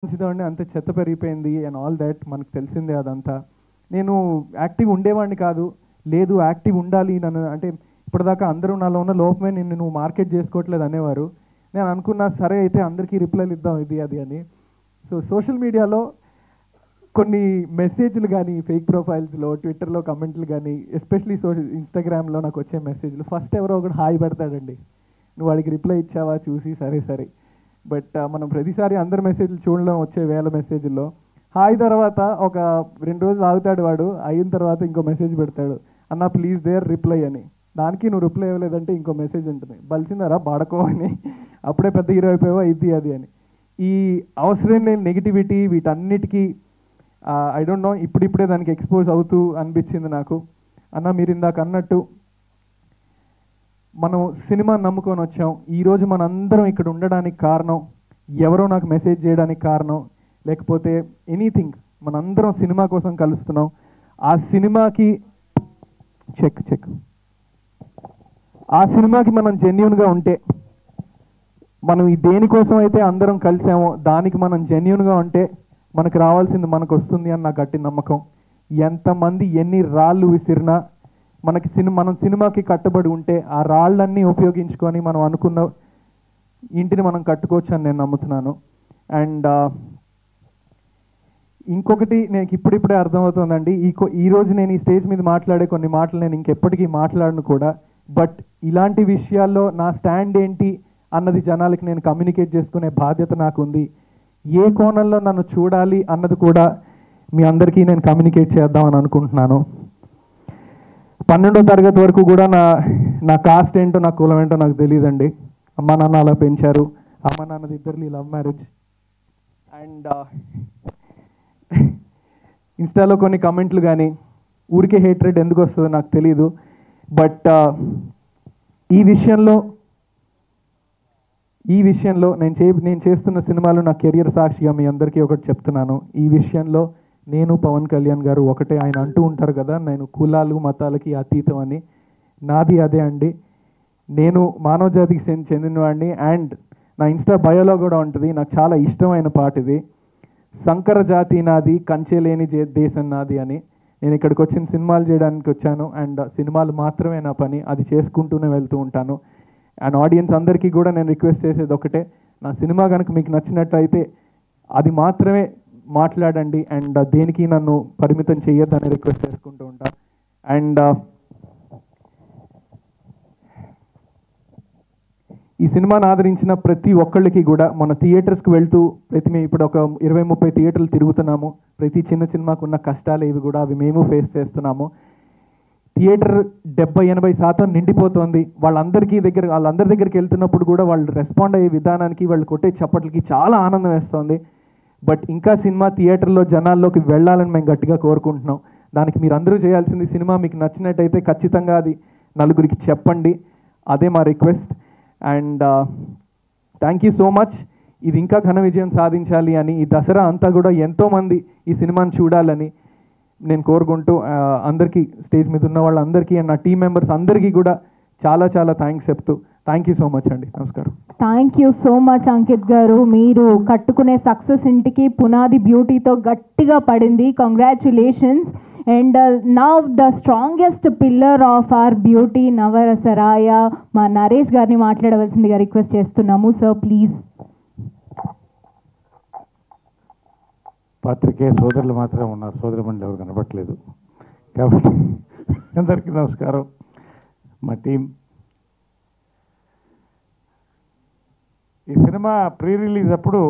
మంచిదండి, అంతే చెత్త పెరిగిపోయింది అండ్ ఆల్ దాట్ మనకు తెలిసిందే అదంతా. నేను యాక్టివ్ ఉండేవాడిని కాదు, లేదు యాక్టివ్ ఉండాలి నన్ను అంటే ఇప్పటిదాకా అందరూ నాలో ఉన్న లోపమే నువ్వు మార్కెట్ చేసుకోవట్లేదు అనేవారు. నేను అనుకున్నా సరే అయితే అందరికీ రిప్లైలు ఇద్దాం ఇది అది అని. సో సోషల్ మీడియాలో కొన్ని మెసేజ్లు కానీ ఫేక్ ప్రొఫైల్స్లో ట్విట్టర్లో కమెంట్లు కానీ ఎస్పెషలీ ఇన్స్టాగ్రామ్లో నాకు వచ్చే మెసేజ్లు ఫస్ట్ ఎవరో ఒకటి హాయ్ పెడతాడండి. నువ్వు వాడికి రిప్లై ఇచ్చావా చూసి సరే సరే. బట్ మనం ప్రతిసారి అందరి మెసేజ్లు చూడడం వచ్చే వేల మెసేజ్ల్లో హాయ్ తర్వాత ఒక 2 రోజులు ఆగుతాడు, వాడు అయిన తర్వాత ఇంకో మెసేజ్ పెడతాడు, అన్న ప్లీజ్ దేర్ రిప్లై అని. దానికి నువ్వు రిప్లై ఇవ్వలేదంటే ఇంకో మెసేజ్ ఉంటుంది, బలిసిందారా బాడకో అని, అప్పుడే పెద్ద హీరో అయిపోయావా ఇది అది అని. ఈ అవసరం లేని నెగిటివిటీ వీటన్నిటికీ ఐ డోంట్ నో ఇప్పుడిప్పుడే దానికి ఎక్స్పోజ్ అవుతూ అనిపించింది నాకు. అన్న మీరు ఇందాక అన్నట్టు మనం సినిమా నమ్ముకొని వచ్చాం. ఈరోజు మనందరం ఇక్కడ ఉండడానికి కారణం, ఎవరో నాకు మెసేజ్ చేయడానికి కారణం, లేకపోతే ఎనీథింగ్, మనందరం సినిమా కోసం కలుస్తున్నాం. ఆ సినిమాకి ఆ సినిమాకి మనం జెన్యూన్గా ఉంటే, మనం ఈ దేనికోసం అయితే అందరం కలిసామో దానికి మనం జెన్యూన్గా ఉంటే మనకు రావాల్సింది మనకు వస్తుంది అని నా గట్టి నమ్మకం. ఎంతమంది ఎన్ని రాళ్ళు విసిరినా మనం సినిమాకి కట్టుబడి ఉంటే ఆ రాళ్ళన్నీ ఉపయోగించుకొని మనం అనుకున్న ఇంటిని మనం కట్టుకోవచ్చు అని నేను నమ్ముతున్నాను. అండ్ ఇంకొకటి నాకు ఇప్పుడిప్పుడే అర్థమవుతుందండి, ఈరోజు నేను ఈ స్టేజ్ మీద మాట్లాడే కొన్ని మాటలు నేను ఇంకెప్పటికీ మాట్లాడను కూడా. బట్ ఇలాంటి విషయాల్లో నా స్టాండ్ ఏంటి అన్నది జనాలకి నేను కమ్యూనికేట్ చేసుకునే బాధ్యత నాకు ఉంది. ఏ కోణంలో నన్ను చూడాలి అన్నది కూడా మీ అందరికీ నేను కమ్యూనికేట్ చేద్దామని అనుకుంటున్నాను. 12వ తరగతి వరకు కూడా నా కాస్ట్ ఏంటో నా కులం ఏంటో నాకు తెలియదండి. అమ్మ నాన్న అలా పెంచారు. అమ్మ నాన్నది ఇద్దరిది లవ్ మ్యారేజ్. అండ్ ఇన్స్టాలో కొన్ని కమెంట్లు కానీ ఊరికే హేట్రెడ్ ఎందుకు వస్తుందో నాకు తెలీదు. బట్ ఈ విషయంలో నేను చేస్తున్న సినిమాలు నా కెరియర్ సాక్షిగా మీ అందరికీ ఒకటి చెప్తున్నాను. ఈ విషయంలో నేను పవన్ కళ్యాణ్ గారు ఒకటే. ఆయన అంటూ ఉంటారు కదా, నేను కులాలు మతాలకి అతీతం అని. నాది అదే అండి. నేను మానవ జాతికి చెందినవాడిని. అండ్ నా ఇన్స్టా బయోలో కూడా ఉంటుంది, నాకు చాలా ఇష్టమైన పాట ఇది, సంకర జాతి నాది కంచెలేని దేశం నాది అని. నేను ఇక్కడికి వచ్చిన సినిమాలు చేయడానికి వచ్చాను. అండ్ సినిమాలు మాత్రమే నా పని, అది చేసుకుంటూనే వెళ్తూ ఉంటాను. అండ్ ఆడియన్స్ అందరికీ కూడా నేను రిక్వెస్ట్ చేసేది ఒకటే, నా సినిమా కనుక మీకు నచ్చినట్లయితే అది మాత్రమే మాట్లాడండి అండ్ దేనికి నన్ను పరిమితం చేయొద్దని రిక్వెస్ట్ చేసుకుంటూ ఉంటాను. అండ్ ఈ సినిమాను ఆదరించిన ప్రతి ఒక్కళ్ళకి కూడా మన థియేటర్స్కి వెళ్తూ మేము ఇప్పుడు ఒక 20-30 థియేటర్లు తిరుగుతున్నాము. ప్రతి చిన్న సినిమాకు ఉన్న కష్టాలు ఇవి కూడా అవి మేము ఫేస్ చేస్తున్నాము. థియేటర్ 70-80% నిండిపోతుంది. వాళ్ళందరి దగ్గరికి వెళ్తున్నప్పుడు కూడా వాళ్ళు రెస్పాండ్ అయ్యే విధానానికి, వాళ్ళు కొట్టే చప్పట్లకి చాలా ఆనందం వేస్తుంది. బట్ ఇంకా సినిమా థియేటర్లో జనాల్లోకి వెళ్ళాలని మేము గట్టిగా కోరుకుంటున్నాం. దానికి మీరు అందరూ చేయాల్సింది, సినిమా మీకు నచ్చినట్టయితే ఖచ్చితంగా అది నలుగురికి చెప్పండి, అదే మా request. And thank you so much. ఇది ఇంకా ఘన విజయం సాధించాలి అని, ఈ దసరా అంతా కూడా ఎంతోమంది ఈ సినిమాని చూడాలని నేను కోరుకుంటూ అందరికీ, స్టేజ్ మీద ఉన్న వాళ్ళందరికీ అండ్ నా టీం మెంబర్స్ అందరికీ కూడా చాలా చాలా థ్యాంక్స్ చెప్తూ థ్యాంక్ యూ సో మచ్ అండి. నమస్కారం. Thank you so much Ankit గారు. మీరు కట్టుకునే సక్సెస్ ఇంటికి పునాది బ్యూటీతో గట్టిగా పడింది. Congratulations. And now the strongest pillar of our beauty నవరసరాయ మా నరేష్ గారిని మాట్లాడవలసిందిగా రిక్వెస్ట్ చేస్తున్నాము. Sir please. పాత్రికేయ సోదరులు మాత్రమే ఉన్నారు, సోదరుమణులు ఎవరు కనపట్లేదు కాబట్టి అందరికీ నమస్కారం. మా టీం ఈ సినిమా ప్రీ రిలీజ్ అప్పుడు